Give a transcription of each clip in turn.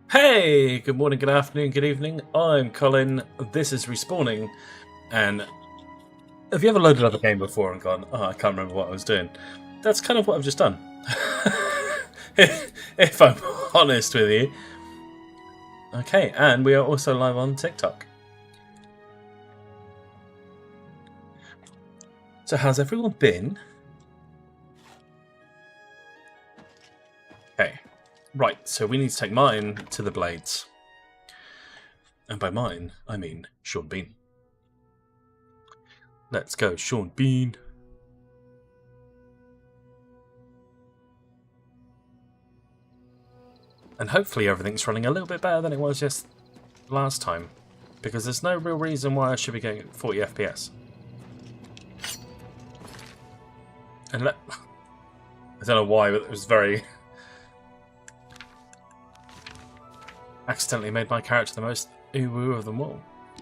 Hey, good morning, good afternoon, good evening. I'm Colin. This is Respawning. And have you ever loaded up a game before and gone, oh, I can't remember what I was doing? That's kind of what I've just done. if I'm honest with you. Okay, and we are also live on TikTok. So how's everyone been? Okay. Right, so we need to take mine to the Blades. And by mine, I mean Sean Bean. Let's go, Sean Bean. And hopefully everything's running a little bit better than it was just last time. Because there's no real reason why I should be getting 40 FPS. And I don't know why, but it was very... accidentally made my character the most ooh-woo of them all.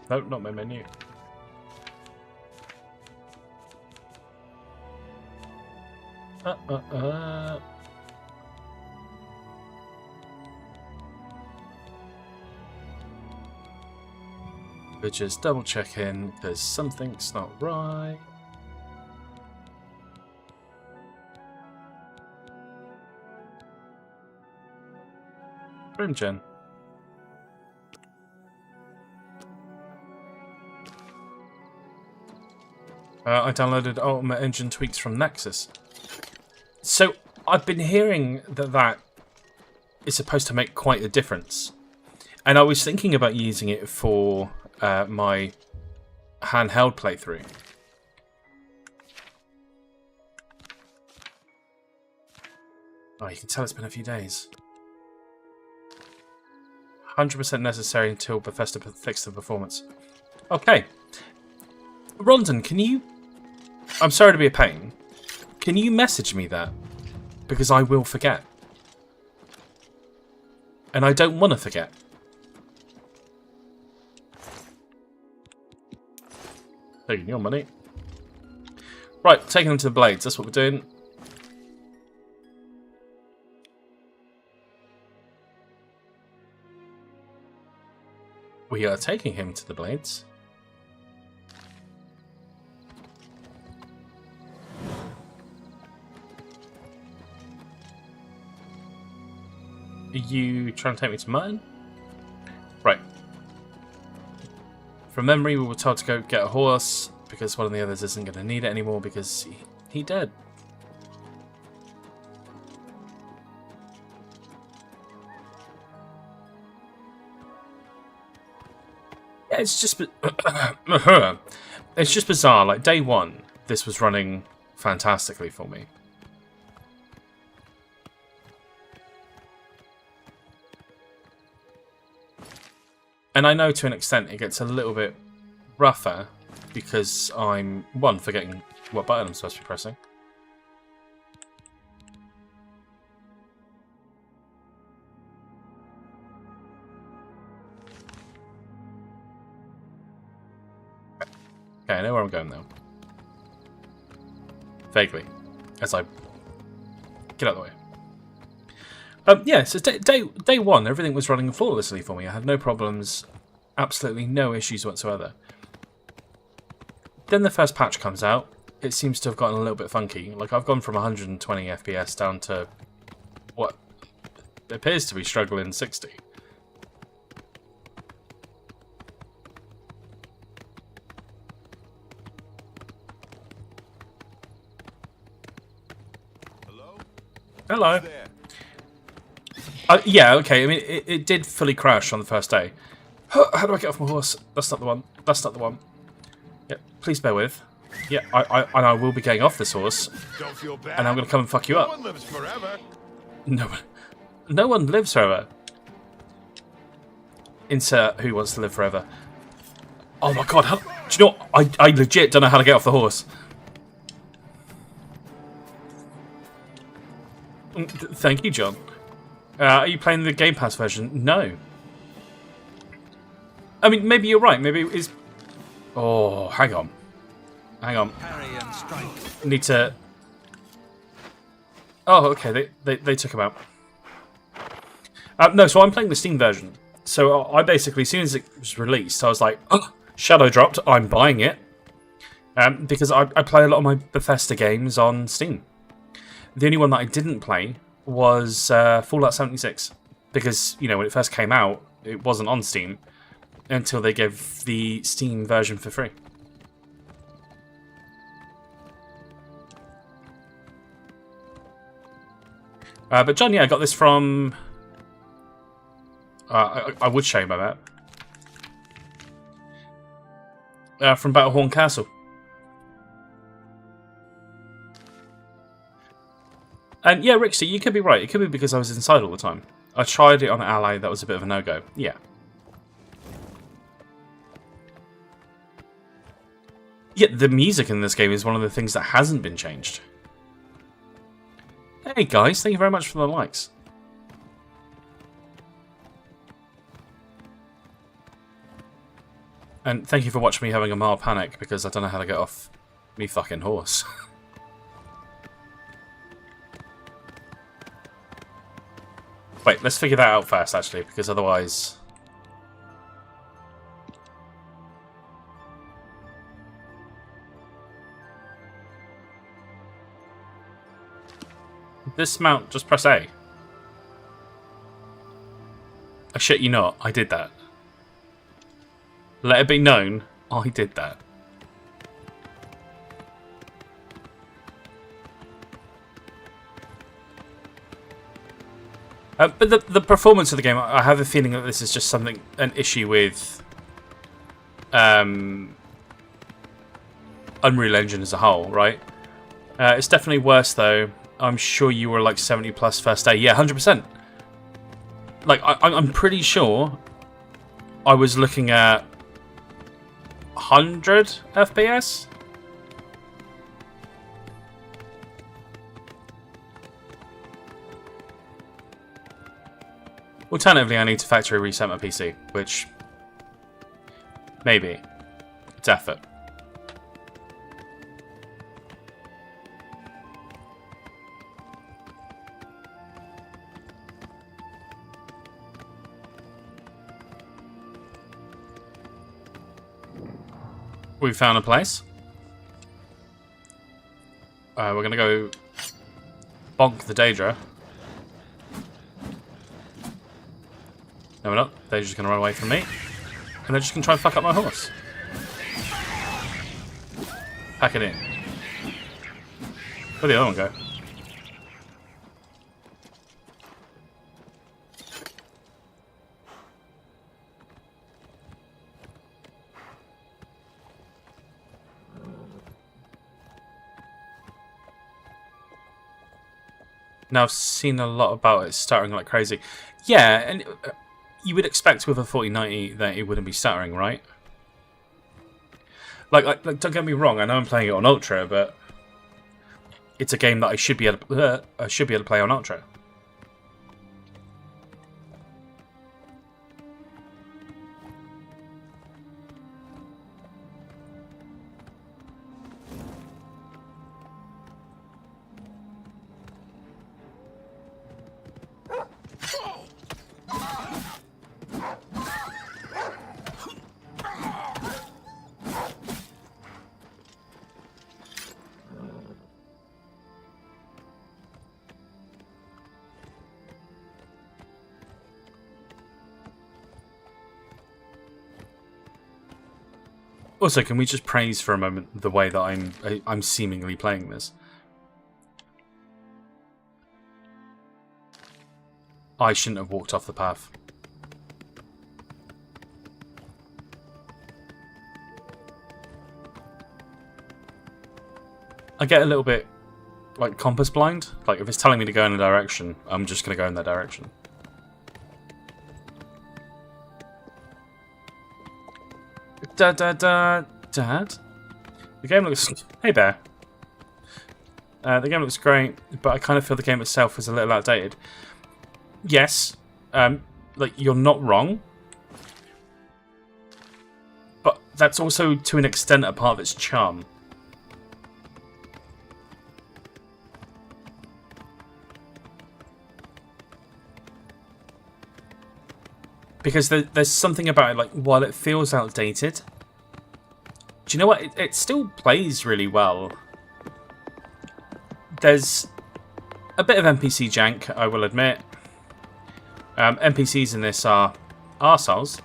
Nope, not my menu. We're just double checking because something's not right. Grimgen. I downloaded Ultimate Engine tweaks from Nexus. So, I've been hearing that is supposed to make quite a difference. And I was thinking about using it for my handheld playthrough. Oh, you can tell it's been a few days. 100% necessary until Bethesda fixes the performance. Okay. Rondon, can you... I'm sorry to be a pain. Can you message me that? Because I will forget. And I don't want to forget. Taking your money. Right, taking them to the Blades. That's what we're doing. We are taking him to the Blades. Are you trying to take me to mine? Right. From memory, we were told to go get a horse because one of the others isn't going to need it anymore because he dead. Yeah, it's just it's just bizarre. Like day one, this was running fantastically for me. And I know to an extent it gets a little bit rougher because I'm, one, forgetting what button I'm supposed to be pressing. Okay, I know where I'm going now. Vaguely. As I get out of the way. Yeah, so day one, everything was running flawlessly for me. I had no problems, absolutely no issues whatsoever. Then the first patch comes out. It seems to have gotten a little bit funky. Like, I've gone from 120 FPS down to what appears to be struggling 60. Hello? Hello. Yeah, okay. I mean, it did fully crash on the first day. How do I get off my horse? That's not the one. That's not the one. Yeah, please bear with. Yeah, I will be getting off this horse. Don't feel bad. And I'm going to come and fuck you up. No one lives forever. No one lives forever. Insert who wants to live forever. Oh my god, do you know what? I legit don't know how to get off the horse. Thank you, John. Are you playing the Game Pass version? No. I mean, maybe you're right. Maybe it is... Oh, hang on. Hang on. Parry and strike. Need to... Oh, okay. They took him out. No, so I'm playing the Steam version. So I basically, as soon as it was released, I was like, oh, Shadow dropped, I'm buying it. Because I play a lot of my Bethesda games on Steam. The only one that I didn't play was Fallout 76. Because, you know, when it first came out, it wasn't on Steam until they gave the Steam version for free. But John, yeah, I got this from... I would show you my map. From Battlehorn Castle. And yeah, Rixie, you could be right. It could be because I was inside all the time. I tried it on Ally, that was a bit of a no-go. Yeah. Yeah, the music in this game is one of the things that hasn't been changed. Hey guys, thank you very much for the likes. And thank you for watching me having a mild panic because I don't know how to get off me fucking horse. Wait, let's figure that out first, actually, because otherwise... Dismount, just press A. I shit you not, I did that. Let it be known, I did that. But the performance of the game, I have a feeling that this is just an issue with Unreal Engine as a whole, right? It's definitely worse though. I'm sure you were like 70 plus first day. Yeah, 100%. Like, I'm pretty sure I was looking at 100 FPS. Alternatively, I need to factory reset my PC, which maybe it's effort. We found a place. We're gonna go bonk the Daedra. No, we're not. They're just going to run away from me. And they're just going to try and fuck up my horse. Pack it in. Where'd the other one go? Now, I've seen a lot about it stuttering like crazy. Yeah, and... you would expect with a 4090 that it wouldn't be stuttering, right? Like, don't get me wrong. I know I'm playing it on Ultra, but it's a game that I should be able to play on Ultra. Also, can we just praise for a moment the way that I'm seemingly playing this? I shouldn't have walked off the path. I get a little bit like compass blind. Like if it's telling me to go in a direction, I'm just going to go in that direction. Dad? The game looks... Hey, Bear. The game looks great, but I kind of feel the game itself is a little outdated. Yes, like, you're not wrong. But that's also, to an extent, a part of its charm. Because there's something about it, like, while it feels outdated, do you know what? It still plays really well. There's a bit of NPC jank, I will admit. NPCs in this are arseholes.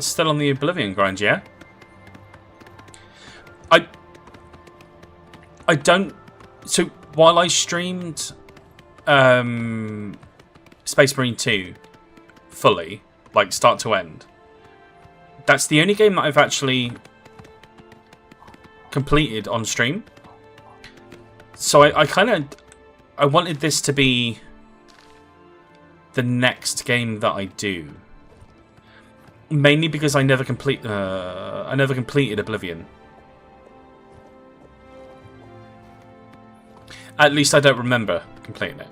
Still on the Oblivion grind, yeah? I don't... So, while I streamed Space Marine 2 fully, like start to end, that's the only game that I've actually completed on stream. So I wanted this to be the next game that I do. Mainly because I never completed Oblivion. At least I don't remember completing it.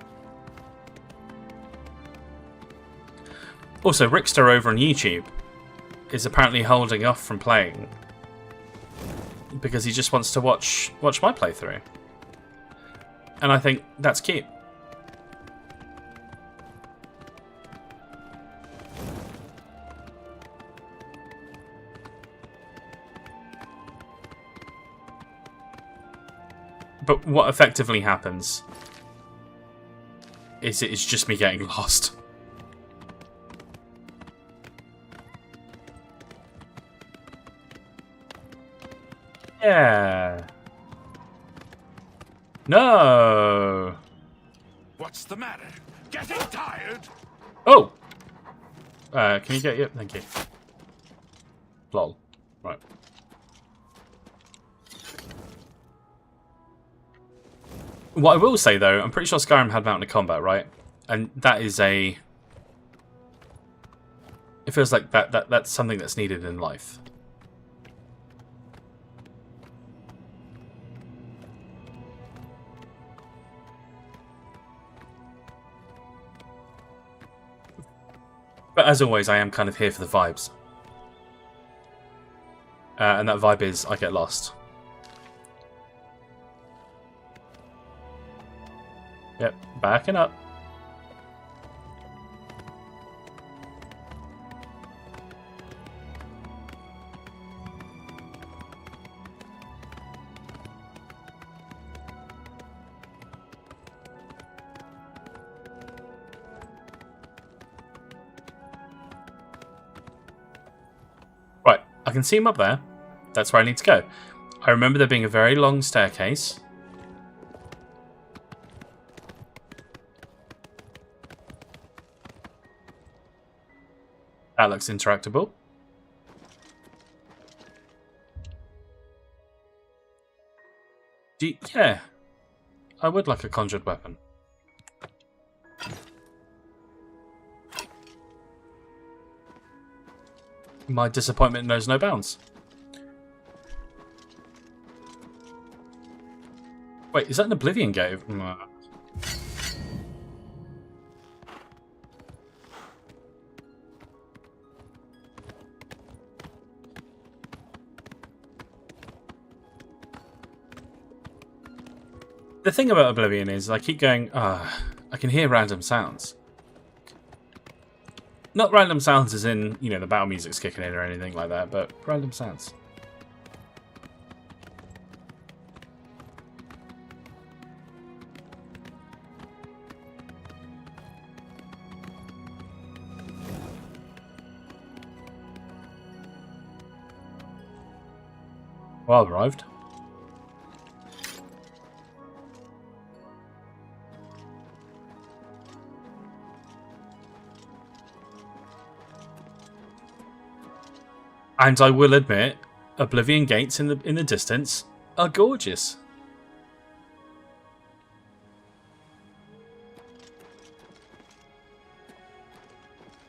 Also, Rickster over on YouTube is apparently holding off from playing because he just wants to watch my playthrough. And I think that's cute. But what effectively happens is it's just me getting lost. Yeah. No. What's the matter? Getting tired? Oh. Can you get... Yep, thank you. Lol. Right. What I will say, though, I'm pretty sure Skyrim had Mountain of Combat, right? And that is a... It feels like that's something that's needed in life. But as always, I am kind of here for the vibes. And that vibe is I get lost. Yep, backing up. Right, I can see him up there. That's where I need to go. I remember there being a very long staircase. That looks interactable. Yeah. I would like a conjured weapon. My disappointment knows no bounds. Wait, is that an Oblivion gate? The thing about Oblivion is I keep going, I can hear random sounds. Not random sounds as in, you know, the battle music's kicking in or anything like that, but random sounds. Well, I've arrived. And I will admit, Oblivion gates in the distance are gorgeous.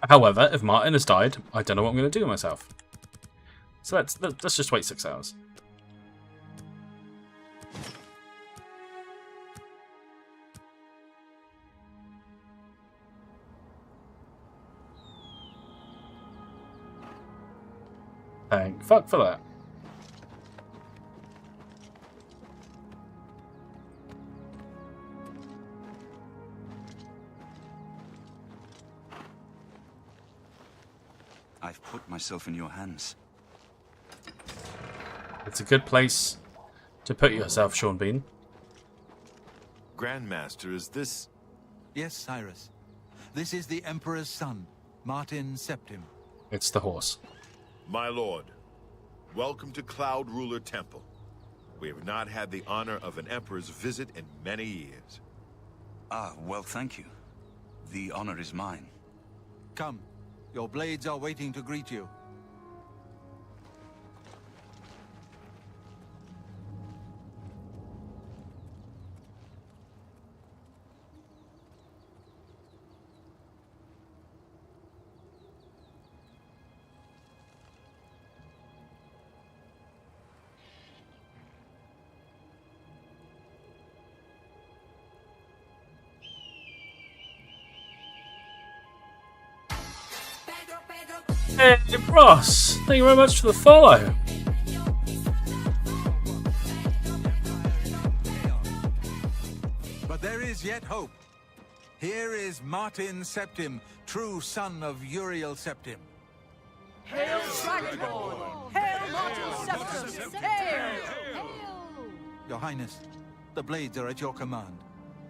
However, if Martin has died, I don't know what I'm going to do with myself. So let's just wait 6 hours. Thank fuck for that. I've put myself in your hands. It's a good place to put yourself, Sean Bean. Grandmaster, is this... Yes, Cyrus. This is the Emperor's son, Martin Septim. It's the horse. My lord, welcome to Cloud Ruler Temple. We have not had the honor of an emperor's visit in many years. Ah, well, thank you. The honor is mine. Come, your blades are waiting to greet you. Hey, Ross! Thank you very much for the follow. But there is yet hope. Here is Martin Septim, true son of Uriel Septim. Hail Dragonborn! Hail Martin Septim! Hail! Your Highness, the blades are at your command.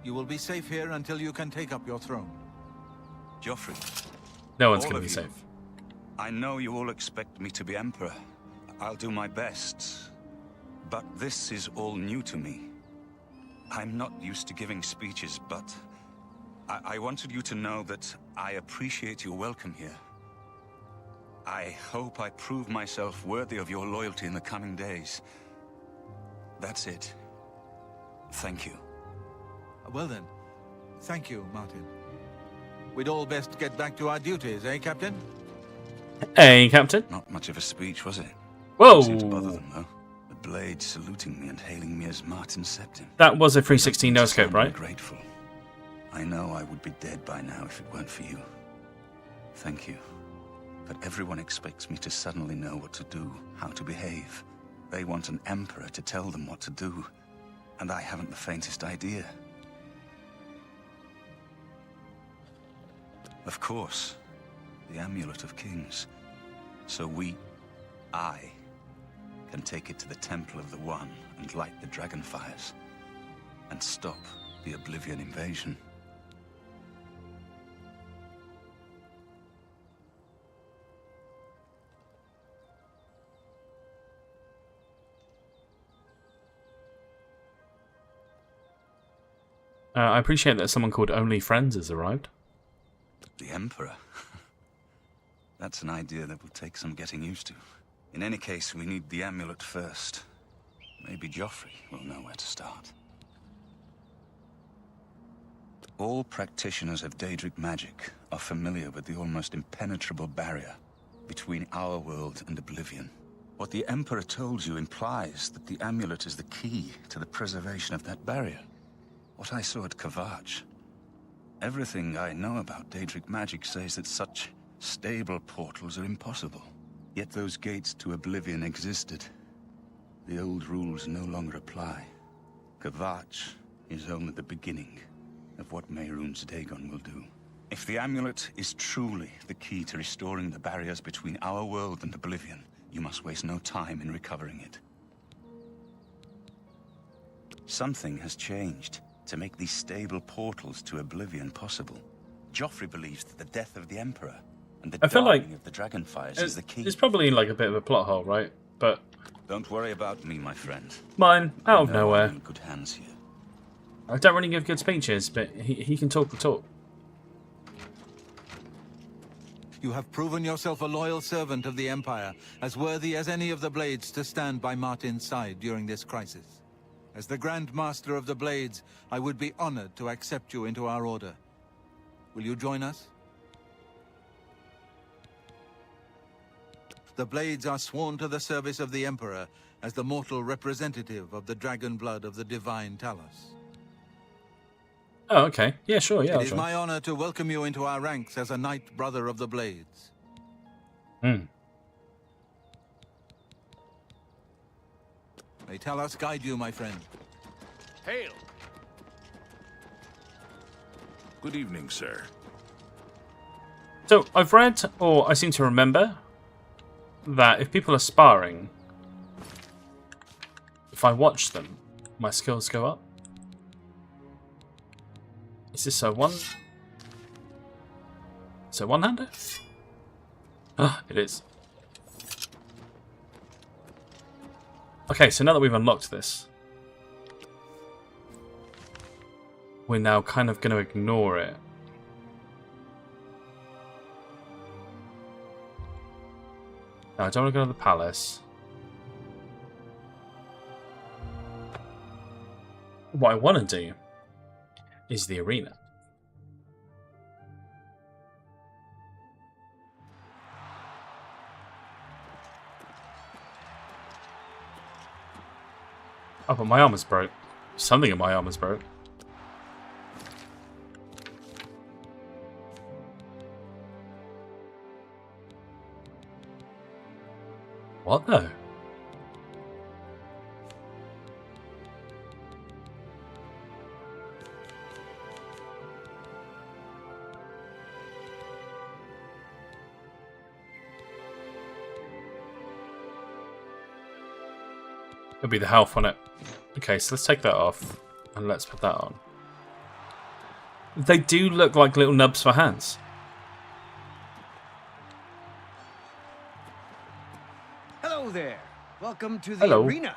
You will be safe here until you can take up your throne. Joffrey. No one's All going to of be you. safe. I know you all expect me to be Emperor. I'll do my best. But this is all new to me. I'm not used to giving speeches, but I wanted you to know that I appreciate your welcome here. I hope I prove myself worthy of your loyalty in the coming days. That's it. Thank you. Well then, thank you, Martin. We'd all best get back to our duties, eh, Captain? Hey, Captain. Not much of a speech, was it? Whoa! Seemed to bother them, though. The blade saluting me and hailing me as Martin Septim. That was a 316 no scope, I'm right? Grateful. I know I would be dead by now if it weren't for you. Thank you. But everyone expects me to suddenly know what to do, how to behave. They want an emperor to tell them what to do, and I haven't the faintest idea. Of course, the Amulet of Kings. So I, can take it to the Temple of the One and light the dragon fires, and stop the Oblivion invasion. I appreciate that someone called Only Friends has arrived. The Emperor? That's an idea that will take some getting used to. In any case, we need the amulet first. Maybe Joffrey will know where to start. All practitioners of Daedric magic are familiar with the almost impenetrable barrier between our world and Oblivion. What the Emperor told you implies that the amulet is the key to the preservation of that barrier. What I saw at Kvatch. Everything I know about Daedric magic says that such stable portals are impossible. Yet those gates to Oblivion existed. The old rules no longer apply. Kvatch is only the beginning of what Mehrunes Dagon will do. If the amulet is truly the key to restoring the barriers between our world and Oblivion, you must waste no time in recovering it. Something has changed to make these stable portals to Oblivion possible. Joffrey believes that the death of the Emperor and the I feel like dying of the Dragonfires is the key. It's probably like a bit of a plot hole, right? But Don't worry about me, my friend. mine, out of You know nowhere. I'm in good hands here. I don't really give good speeches, but he can talk the talk. You have proven yourself a loyal servant of the Empire, as worthy as any of the Blades to stand by Martin's side during this crisis. As the Grand Master of the Blades, I would be honored to accept you into our order. Will you join us? The Blades are sworn to the service of the Emperor as the mortal representative of the dragon blood of the divine Talos. Oh, okay. Yeah, sure. Yeah, It I'll is join. my honor to welcome you into our ranks as a Knight Brother of the Blades. Hmm. May Talos guide you, my friend. Hail! Good evening, sir. So I've read, or I seem to remember, that if people are sparring, if I watch them, my skills go up. Is this a one-hander? Ah, it is. Okay, so now that we've unlocked this, we're now kind of going to ignore it. No, I don't want to go to the palace. What I want to do is the arena. Oh, but my armor's broke. Something in my armor's broke. What though? It'll be the health on it. Okay, so let's take that off and let's put that on. They do look like little nubs for hands. Hello there. Welcome to the arena.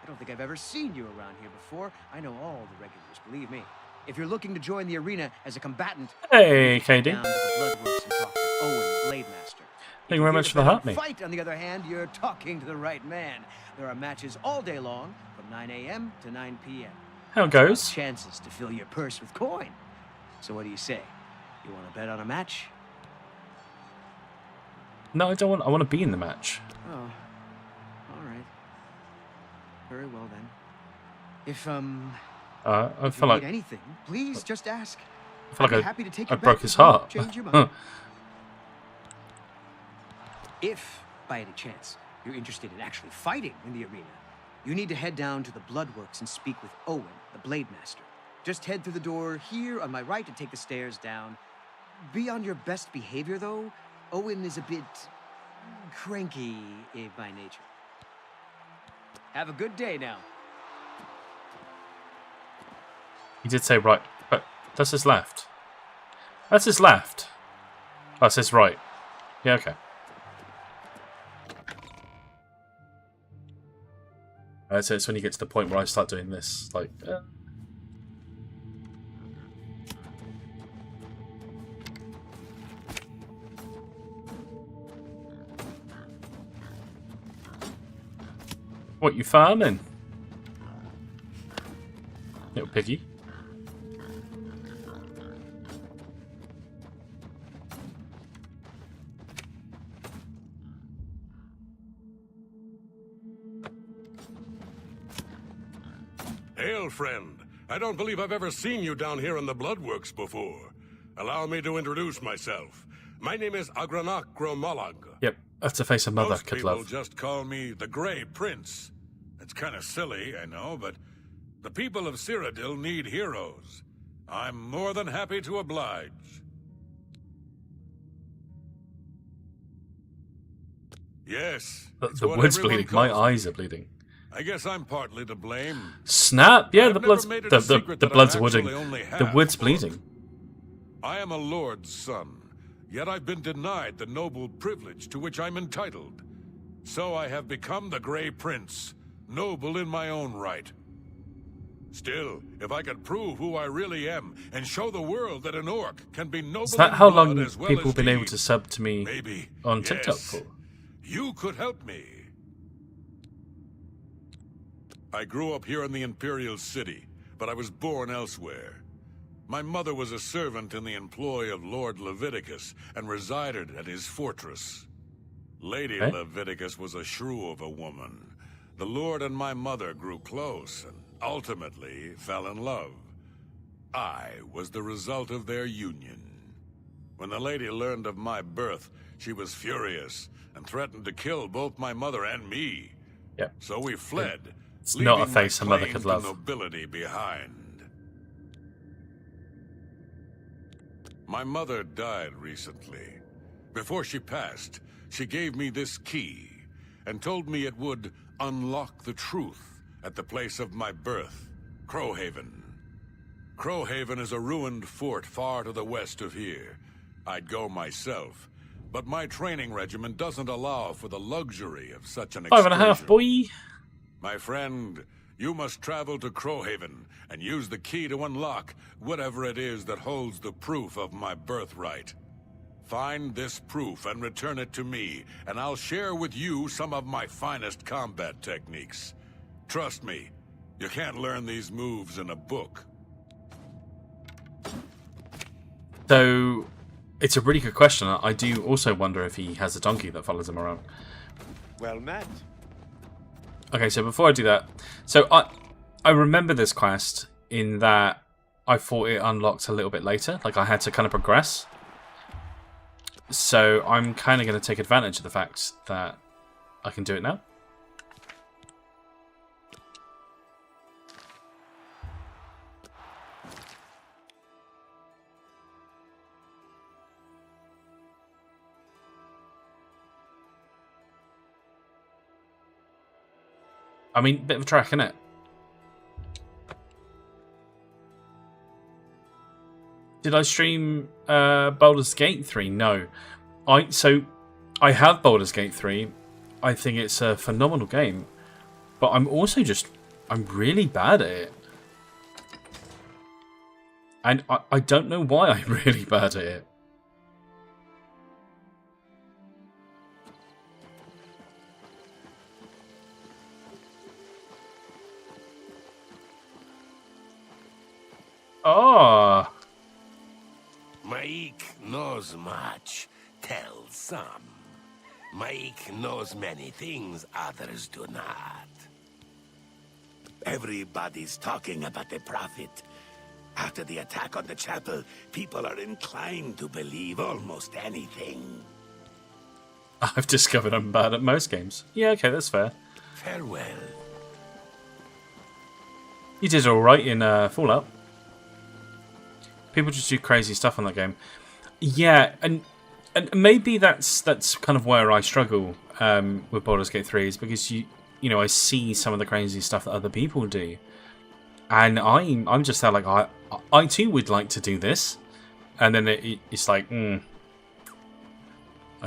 I don't think I've ever seen you around here before. I know all the regulars, believe me. If you're looking to join the arena as a combatant, Hey, KD. down to the Bloodworks and talk to Owen, Blade Master. Thank you very much for the help, mate. Fight, on the other hand, you're talking to the right man. There are matches all day long, from 9 a.m. to 9 p.m. How it goes? Chances to fill your purse with coin. So what do you say? You want to bet on a match? No, I don't want. I want to be in the match. Oh, all right. Very well then. If I if feel you like need anything, please just ask. I feel I'd be like happy to take I your broke bet his if you heart. Change your Huh. mind. If, by any chance, you're interested in actually fighting in the arena, you need to head down to the Bloodworks and speak with Owen, the Blade Master. Just head through the door here on my right and take the stairs down. Be on your best behavior, though. Owen is a bit cranky by nature. Have a good day now. He did say right, but that's his left. That's his left. Oh, it says right. Yeah, okay. So it's when you get to the point where I start doing this, like. What, you farming? Little piggy. Hail, friend. I don't believe I've ever seen you down here in the Bloodworks before. Allow me to introduce myself. My name is Agranak Gromalag. Yep, I have to face a mother Most could people love. just call me the Grey Prince. It's kind of silly, I know, but the people of Cyrodiil need heroes. I'm more than happy to oblige. Yes. it's The what wood's everyone bleeding. My calls me. eyes are bleeding. I guess I'm partly to blame. Snap! Yeah, I've the never blood's made it a secret the that blood's I'm wooding. actually only The half wood's orc. bleeding. I am a lord's son, yet I've been denied the noble privilege to which I'm entitled. So I have become the Grey Prince, noble in my own right. Still, if I could prove who I really am and show the world that an orc can be noble Is that in how blood long as well people as have been able deed, to sub to me maybe on TikTok yes, for? you could help me. I grew up here in the Imperial City, but I was born elsewhere. My mother was a servant in the employ of Lord Leviticus and resided at his fortress. Lady Okay. Leviticus was a shrew of a woman. The Lord and my mother grew close and ultimately fell in love. I was the result of their union. When the lady learned of my birth, she was furious and threatened to kill both my mother and me. Yep. So we fled. It's not a leaving my face a mother claim could to love. nobility behind. My mother died recently. Before she passed, she gave me this key and told me it would unlock the truth at the place of my birth, Crowhaven. Crowhaven is a ruined fort far to the west of here. I'd go myself, but my training regimen doesn't allow for the luxury of such an excursion. 5.5, boy. My friend, you must travel to Crowhaven and use the key to unlock whatever it is that holds the proof of my birthright. Find this proof and return it to me, and I'll share with you some of my finest combat techniques. Trust me, you can't learn these moves in a book. So, it's a really good question. I do also wonder if he has a donkey that follows him around. Well met. Okay, so before I do that, so I remember this quest in that I thought it unlocked a little bit later. Like, I had to kind of progress. So I'm kind of going to take advantage of the fact that I can do it now. I mean, bit of a track, innit? Did I stream Baldur's Gate 3? No. I have Baldur's Gate 3. I think it's a phenomenal game. But I'm really bad at it. And I don't know why I'm really bad at it. Oh. Maik knows much, tells some. Maik knows many things others do not. Everybody's talking about the Prophet. After the attack on the chapel, people are inclined to believe almost anything. I've discovered I'm bad at most games. Yeah, okay, that's fair. Farewell. You did alright in Fallout. People just do crazy stuff on that game. Yeah, and maybe that's kind of where I struggle with Baldur's Gate 3 is because you know I see some of the crazy stuff that other people do, and I'm just there like I too would like to do this, and then it's like I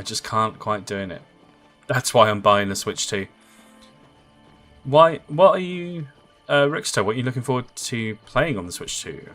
just can't quite doing it. That's why I'm buying the Switch 2. What are you, Rickster? What are you looking forward to playing on the Switch 2?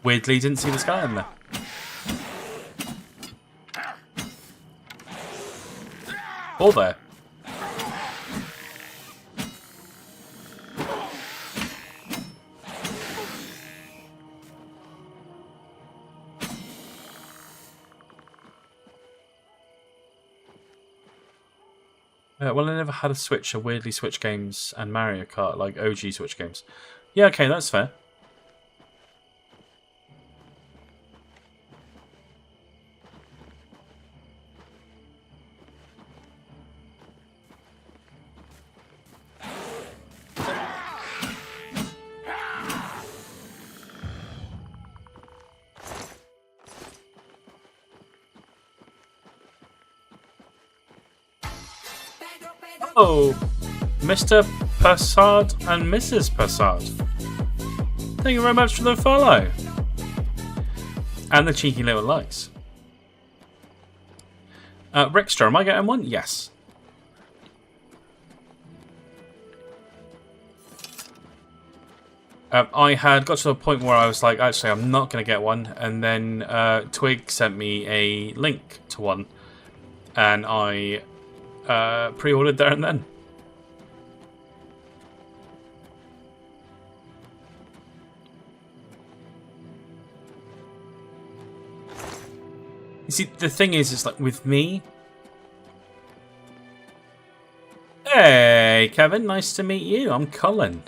Weirdly, didn't see this guy in there. Or there. Well, I never had a Switch. I weirdly Switch games and Mario Kart, like OG Switch games. Yeah, okay, that's fair. Oh, Mr. Persad and Mrs. Persad. Thank you very much for the follow. And the cheeky little likes. Rickster, am I getting one? Yes. I had got to a point where I was like, actually, I'm not going to get one. And then Twig sent me a link to one. And I pre-ordered there and then. You see, the thing is, it's like with me. Hey, Kevin, nice to meet you. I'm Cullen.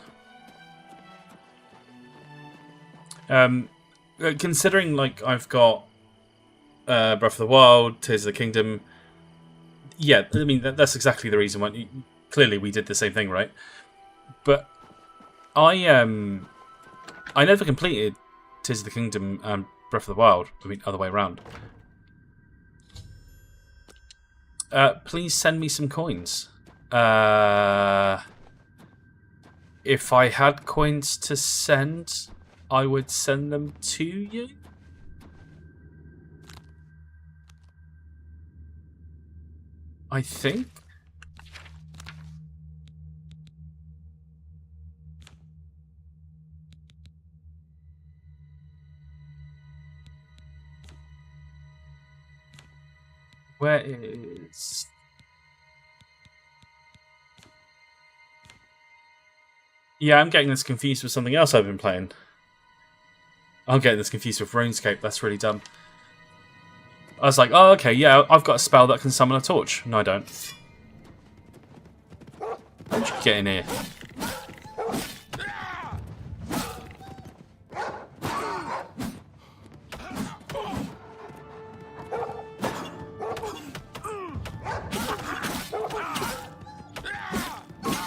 Considering like I've got Breath of the Wild, Tears of the Kingdom. Yeah, I mean that's exactly the reason why. Clearly, we did the same thing, right? But I never completed Tears of the Kingdom and Breath of the Wild. I mean, other way around. Please send me some coins. If I had coins to send, I would send them to you. I think. Where is... Yeah, I'm getting this confused with something else I've been playing. I'm getting this confused with RuneScape. That's really dumb. I was like, oh, okay, yeah, I've got a spell that can summon a torch. No, I don't. How'd you get in here?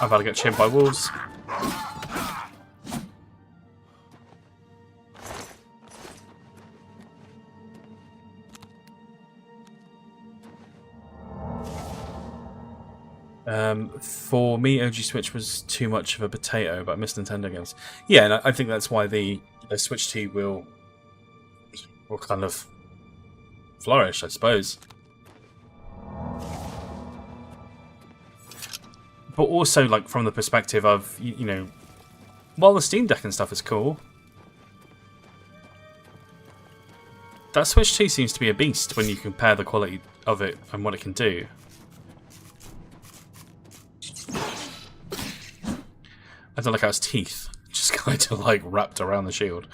I'm about to get chinned by wolves. For me, OG Switch was too much of a potato, but I miss Nintendo games. Yeah, and I think that's why the Switch T will kind of flourish, I suppose. But also, like, from the perspective of, you know, while the Steam Deck and stuff is cool, that Switch 2 seems to be a beast when you compare the quality of it and what it can do. I don't like how its teeth just kind of, like, wrapped around the shield.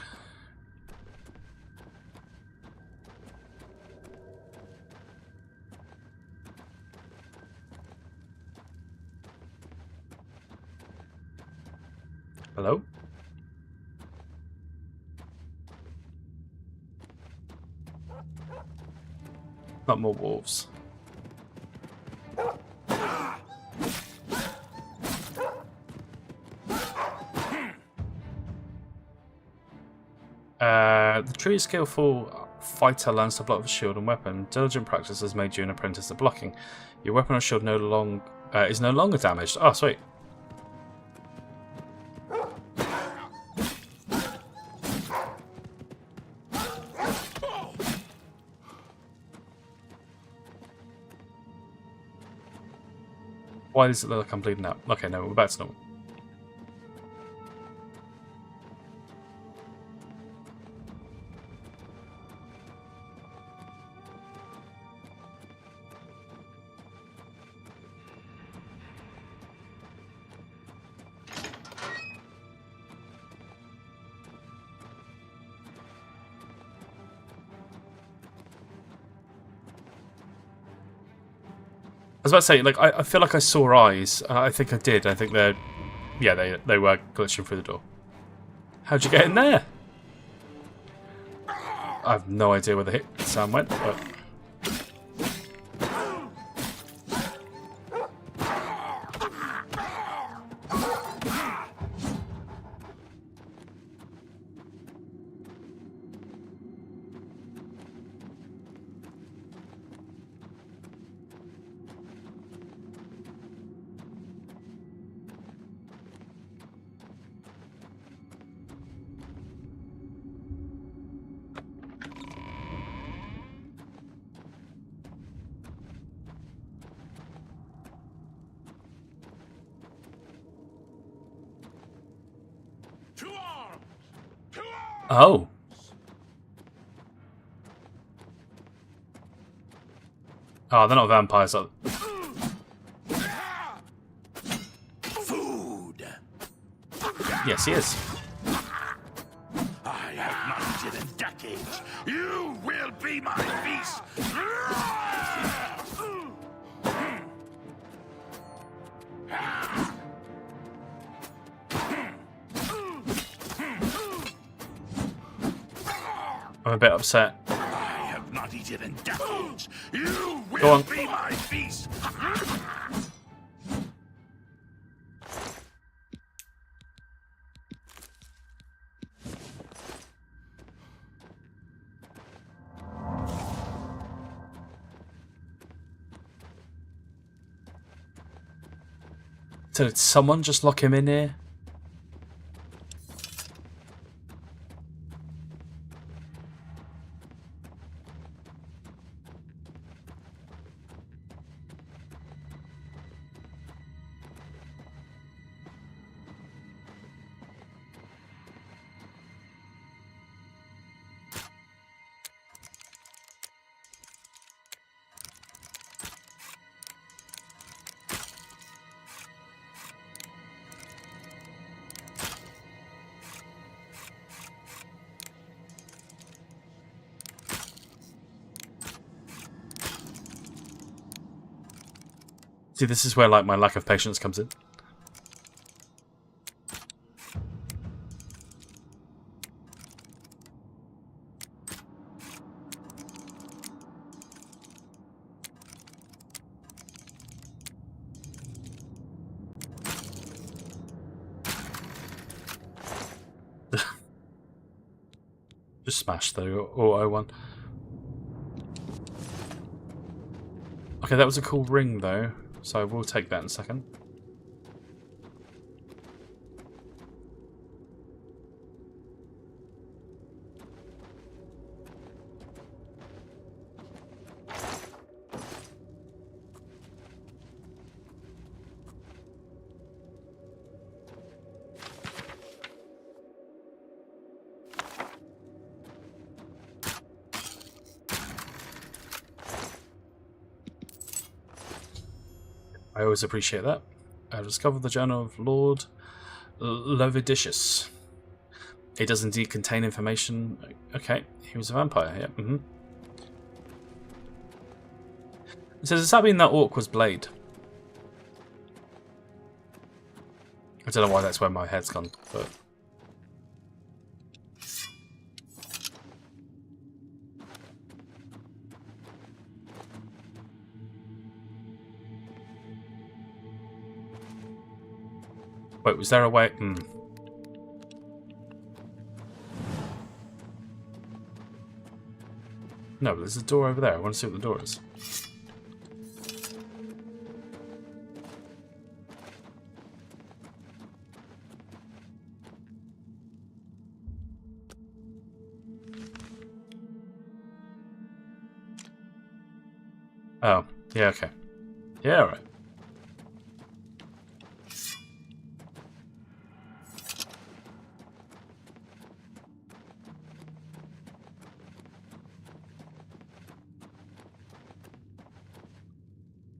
Hello? Not more wolves. The true skillful fighter learns to block with shield and weapon. Diligent practice has made you an apprentice at blocking. Your weapon or shield is no longer damaged. Oh, sweet. Why does it look like I'm bleeding out? Okay, no, we're back to normal. I was about to say, like, I feel like I saw eyes. I think I did. I think they're... Yeah, they were glitching through the door. How'd you get in there? I have no idea where the hit sound went, but... Oh. Oh, they're not vampires. Food. Yes, he is. I have not eaten in decades. You will be my feast. I'm a bit upset. I have not eaten in decades. You Go will on. be my feast. So did someone just lock him in here? See, this is where like my lack of patience comes in. Just smash the auto one. Okay, that was a cool ring though, so we'll take that in a second. I always appreciate that. I discovered the journal of Lord Lovidicious. It does indeed contain information. Okay, he was a vampire, yeah. So does that mean that orc was Blade? I don't know why that's where my head's gone, but... Wait, was there a way? No, but there's a door over there. I want to see what the door is. Oh, yeah, okay. Yeah, alright.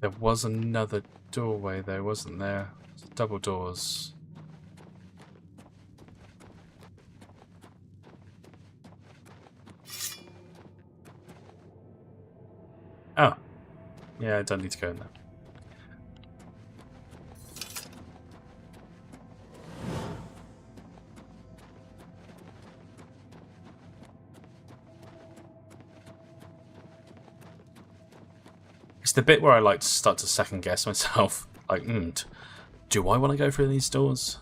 There was another doorway there, wasn't there? Double doors. Oh. Yeah, I don't need to go in there. It's the bit where I like to start to second guess myself. Like, do I want to go through these doors?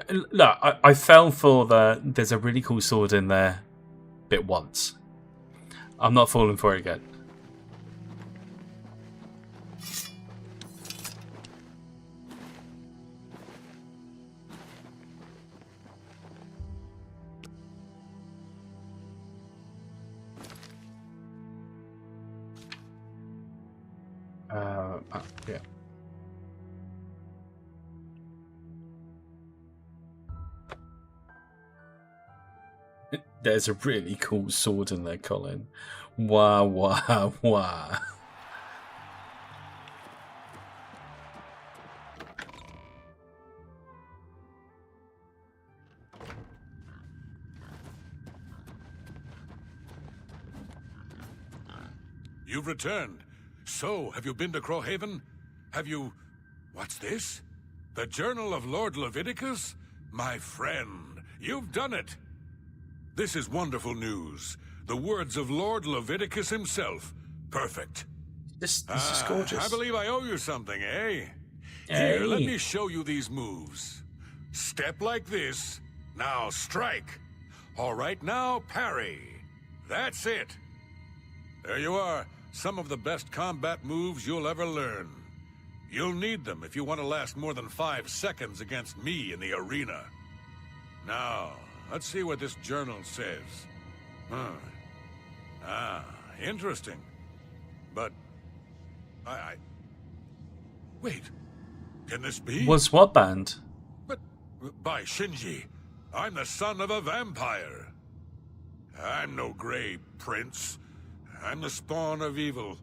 Look, I fell for there's a really cool sword in there bit once. I'm not falling for it again. Yeah. There's a really cool sword in there, Colin. Wah, wah, wah. You've returned. So, have you been to Crowhaven? Have you... What's this? The Journal of Lord Leviticus? My friend, you've done it! This is wonderful news. The words of Lord Leviticus himself. Perfect. This is gorgeous. I believe I owe you something, eh? Hey. Here, let me show you these moves. Step like this. Now strike. All right, now parry. That's it. There you are. Some of the best combat moves you'll ever learn. You'll need them if you want to last more than 5 seconds against me in the arena. Now, let's see what this journal says. Interesting. But... Wait. Can this be? Was what band? But, by Shinji, I'm the son of a vampire. I'm no gray prince. I'm the spawn of evil.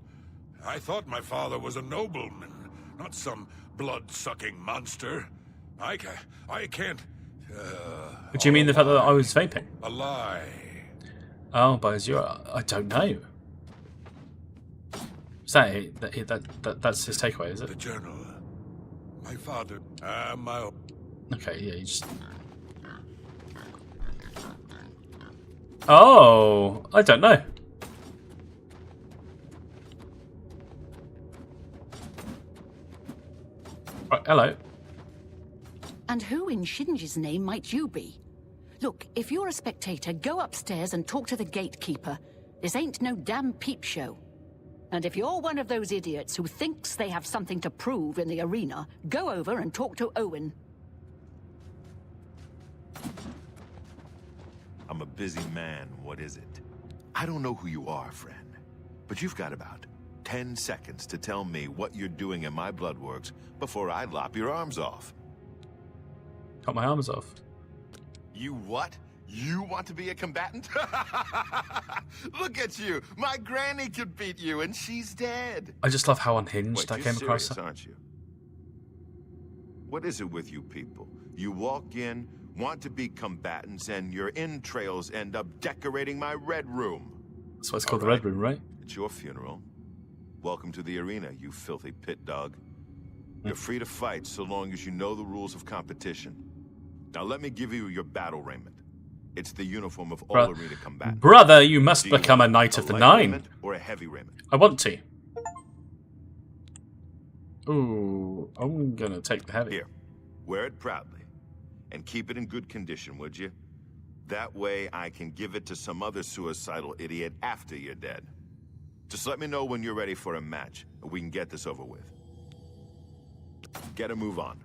I thought my father was a nobleman, not some blood-sucking monster. I can't... Do you mean the fact that I was vaping? A lie. Oh, by Azure, I don't know. Is that's his takeaway, is The it? journal. My father... Okay, yeah, you just... Oh, I don't know. Right, hello. And who in Shinji's name might you be? Look, if you're a spectator, go upstairs and talk to the gatekeeper. This ain't no damn peep show. And if you're one of those idiots who thinks they have something to prove in the arena, go over and talk to Owen. I'm a busy man, what is it? I don't know who you are, friend, but you've got about 10 seconds to tell me what you're doing in my bloodworks before I lop your arms off. Cut my arms off. You what? You want to be a combatant? Look at you! My granny could beat you, and she's dead! I just love how unhinged I Wait, came you're across. serious, aren't you? What is it with you people? You walk in, want to be combatants, and your entrails end up decorating my red room. That's why it's called the Red Room, right? It's your funeral. Welcome to the arena, you filthy pit dog. You're free to fight so long as you know the rules of competition. Now let me give you your battle raiment. It's the uniform of all arena combatants. Brother, you must Do you become a want Knight of the light Nine. raiment or a heavy raiment? I want to. Ooh, I'm gonna take the heavy. Here, wear it proudly. And keep it in good condition, would you? That way I can give it to some other suicidal idiot after you're dead. Just let me know when you're ready for a match, and we can get this over with. Get a move on.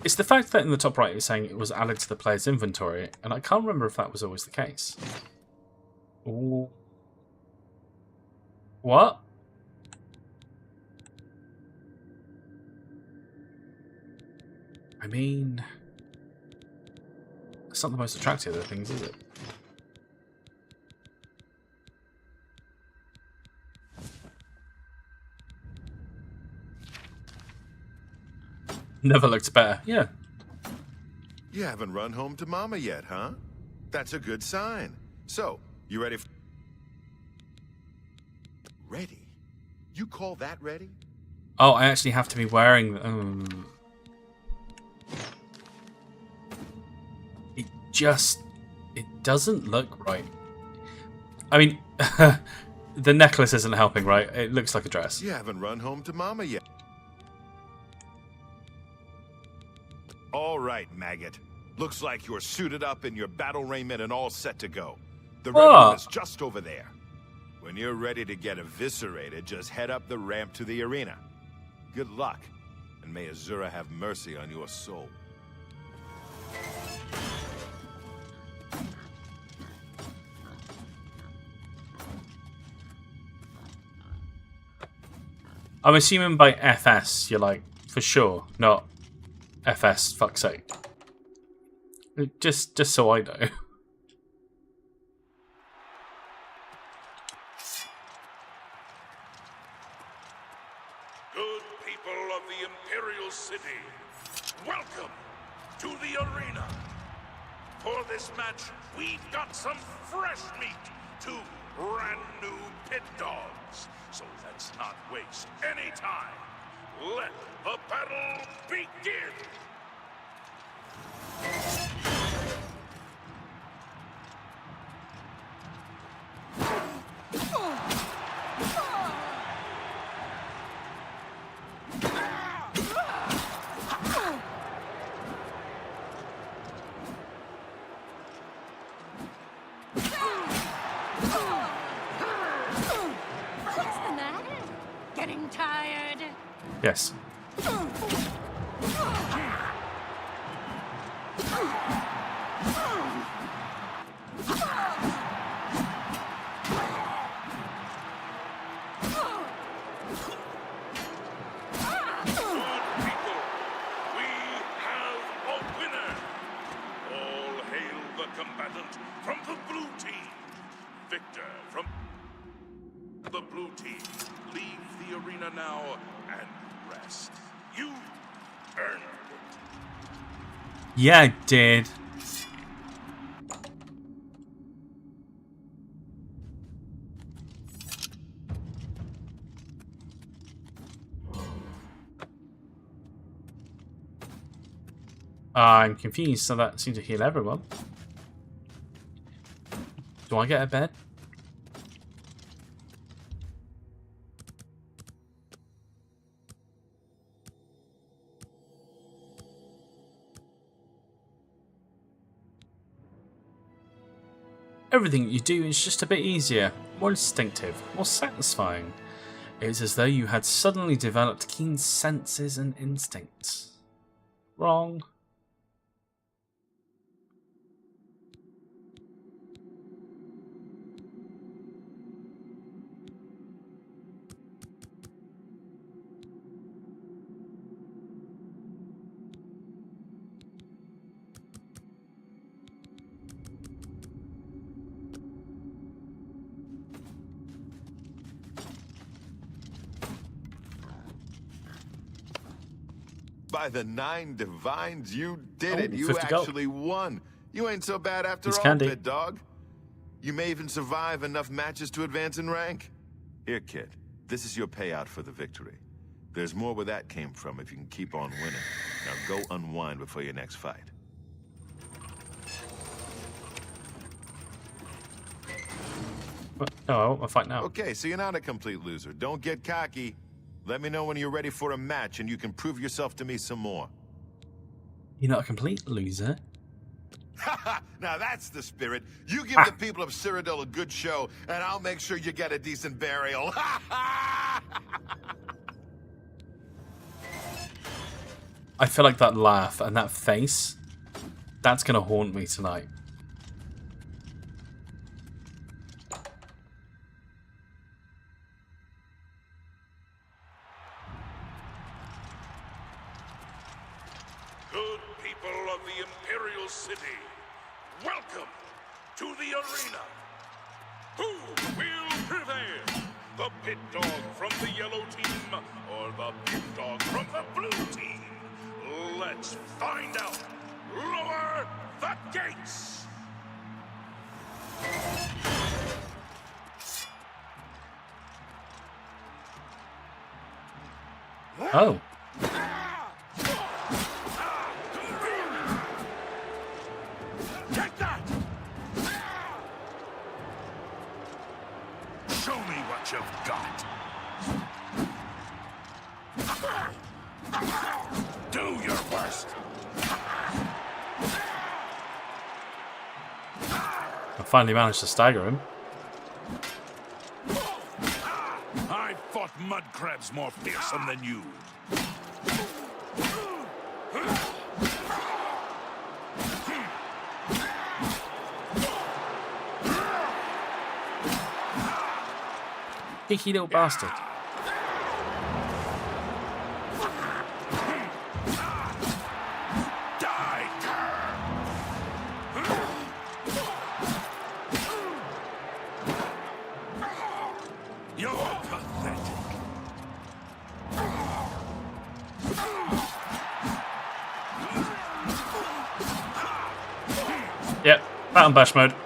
It's the fact that in the top right it's saying it was added to the player's inventory, and I can't remember if that was always the case. Ooh. What? I mean... It's not the most attractive of things, is it? Never looked better. Yeah. You haven't run home to Mama yet, huh? That's a good sign. So, you ready? Ready? You call that ready? Oh, I actually have to be wearing... It doesn't look right. I mean, the necklace isn't helping, right? It looks like a dress. You haven't run home to Mama yet. All right, maggot. Looks like you're suited up in your battle raiment and all set to go. The red room is just over there. When you're ready to get eviscerated, just head up the ramp to the arena. Good luck, and may Azura have mercy on your soul. I'm assuming by FS you're like, for sure, not FS, fuck's sake. Just so I know. Good people of the Imperial City, welcome to the arena. For this match, we've got some fresh meat, 2 brand new pit dogs. So let's not waste any time. Let the battle begin! What's the matter? Getting tired? Yes. Combatant from the blue team. Victor from the blue team. Leave the arena now and rest. You earned it. Yeah, I did. I'm confused, so that seems to heal everyone. Do I get a bed? Everything you do is just a bit easier, more instinctive, more satisfying. It is as though you had suddenly developed keen senses and instincts. Wrong. By the 9 divines, you did it. You 50 gold. actually won. You ain't so bad after It's all, candy. pit dog. You may even survive enough matches to advance in rank. Here, kid. This is your payout for the victory. There's more where that came from if you can keep on winning. Now go unwind before your next fight. No, I want my fight now. Okay, so you're not a complete loser. Don't get cocky. Let me know when you're ready for a match and you can prove yourself to me some more. You're not a complete loser. Now that's the spirit. You give the people of Cyrodiil a good show, and I'll make sure you get a decent burial. I feel like that laugh and that face, that's gonna haunt me tonight. Good people of the Imperial City, welcome to the arena. Who will prevail? The pit dog from the yellow team or the pit dog from the blue team? Let's find out. Lower the gates! Oh. Take that! Show me what you've got. Do your worst. I finally managed to stagger him. I've fought mudcrabs more fearsome than you. Cheeky little bastard. You're pathetic. Yep, Battle Bash mode. Good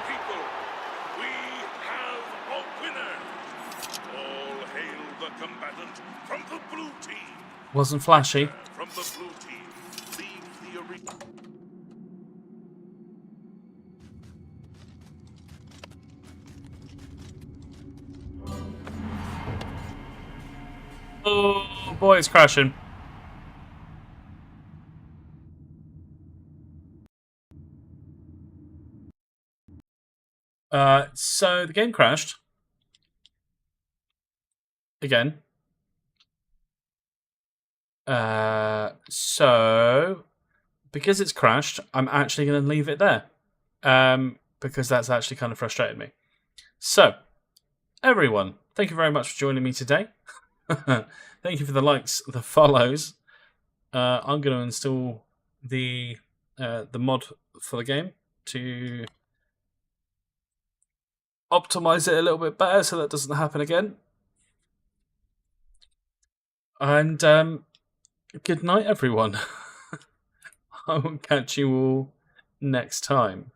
people, we have a winner. All hail the combatant from the blue team. Wasn't flashy. From the blue team, leave the arena. Oh boy, it's crashing. So the game crashed. Again. So because it's crashed, I'm actually going to leave it there. Because that's actually kind of frustrated me. So, everyone, thank you very much for joining me today. Thank you for the likes, the follows. I'm going to install the mod for the game to optimize it a little bit better so that doesn't happen again. And good night, everyone. I will catch you all next time.